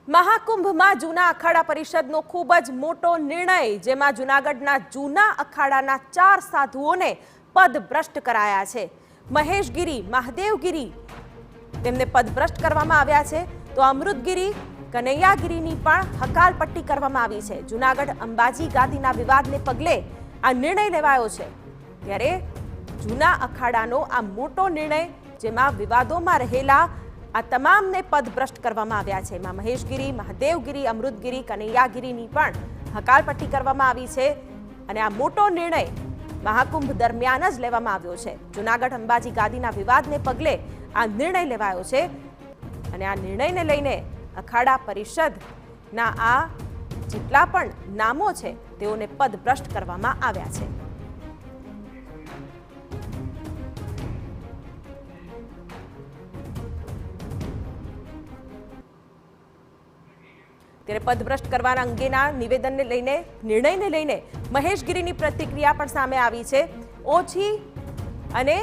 મહાકુંભમાં જૂના અખાડા પરિષદનો ખૂબ જ મોટો નિર્ણય, જેમાં જૂનાગઢના જૂના અખાડાના 4 સાધુઓને પદભ્રષ્ટ કરાયા છે. મહેશગીરી, મહાદેવગીરી તેમને પદભ્રષ્ટ કરવામાં આવ્યા છે, તો અમૃતગીરી, કનૈયાગીરીની પણ હકાલપટ્ટી કરવામાં આવી છે. જૂનાગઢ અંબાજી ગાદીના વિવાદને પગલે આ નિર્ણય લેવાયો છે. ત્યારે જૂના અખાડાનો આ મોટો નિર્ણય, જેમાં વિવાદોમાં રહેલા આ તમામને પદભ્રષ્ટ કરવામાં આવ્યા છે. એમાં મહેશગીરી, મહાદેવગીરી, અમૃતગીરી, કનૈયાગીરીની પણ હકાલપટ્ટી કરવામાં આવી છે. અને આ મોટો નિર્ણય મહાકુંભ દરમિયાન જ લેવામાં આવ્યો છે. જૂનાગઢ અંબાજી ગાદીના વિવાદને પગલે આ નિર્ણય લેવાયો છે. અને આ નિર્ણયને લઈને અખાડા પરિષદના આ જેટલા પણ નામો છે તેઓને પદભ્રષ્ટ કરવામાં આવ્યા છે. ત્યારે પદભ્રષ્ટ કરવાના અંગેના નિવેદનને લઈને, નિર્ણયને લઈને મહેશગીરીની પ્રતિક્રિયા પણ સામે આવી છે. ઓછી અને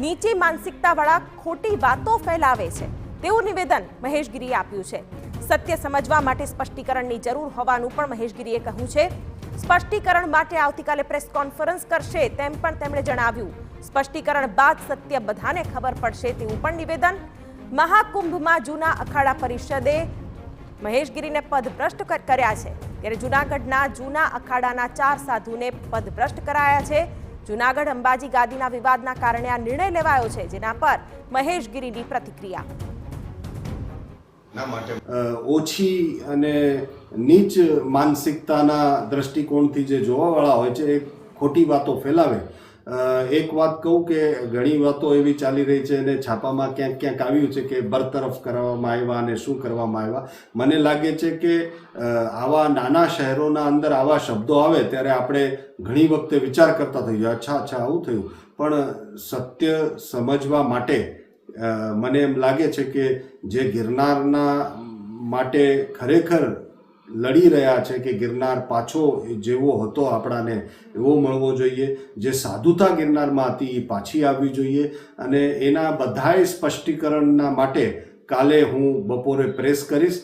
નીચી માનસિકતાવાળા ખોટી વાતો ફેલાવે છે તેવું નિવેદન મહેશગીરીએ આપ્યું છે. સત્ય સમજવા માટે સ્પષ્ટીકરણની જરૂર હોવાનું પણ મહેશગીરીએ કહ્યું છે. સ્પષ્ટીકરણ માટે આવતીકાલે પ્રેસ કોન્ફરન્સ કરશે તેમ પણ તેમણે જણાવ્યું. સ્પષ્ટીકરણ બાદ સત્ય બધાને ખબર પડશે તેવું પણ નિવેદન. મહાકુંભમાં જૂના અખાડા પરિષદે મહેશગીરીને પદભ્રષ્ટ કર્યા છે. ત્યારે જૂનાગઢના જૂના અખાડાના 4 સાધુને પદભ્રષ્ટ કરાયા છે. જૂનાગઢ અંબાજી ગાદીના વિવાદના કારણે આ નિર્ણય લેવાયો છે, જેના પર મહેશગીરીની પ્રતિક્રિયા. ઓછી અને નીચ માનસિકતાના દ્રષ્ટિકોણથી જે જોવાવાળા હોય છે એ ખોટી વાતો ફેલાવે. એક વાત કહું કે ઘણી વાતો એવી ચાલી રહી છે અને છાપામાં ક્યાંક ક્યાંક આવ્યું છે કે બરતરફ કરવામાં આવ્યા અને શું કરવામાં આવ્યા. મને લાગે છે કે આવા નાના શહેરોના અંદર આવા શબ્દો આવે ત્યારે આપણે ઘણી વખતે વિચાર કરતા થઈએ, અચ્છા આવું થયું. પણ સત્ય સમજવા માટે મને એમ લાગે છે કે જે ગિરનારના માટે ખરેખર લડી રહ્યા છે કે ગિરનાર પાછો જેવો હતો આપણાને એવો મળવો જોઈએ, જે સાધુતા ગિરનારમાં હતી એ પાછી આવવી જોઈએ. અને એના બધાય સ્પષ્ટીકરણના માટે કાલે હું બપોરે પ્રેસ કરીશ.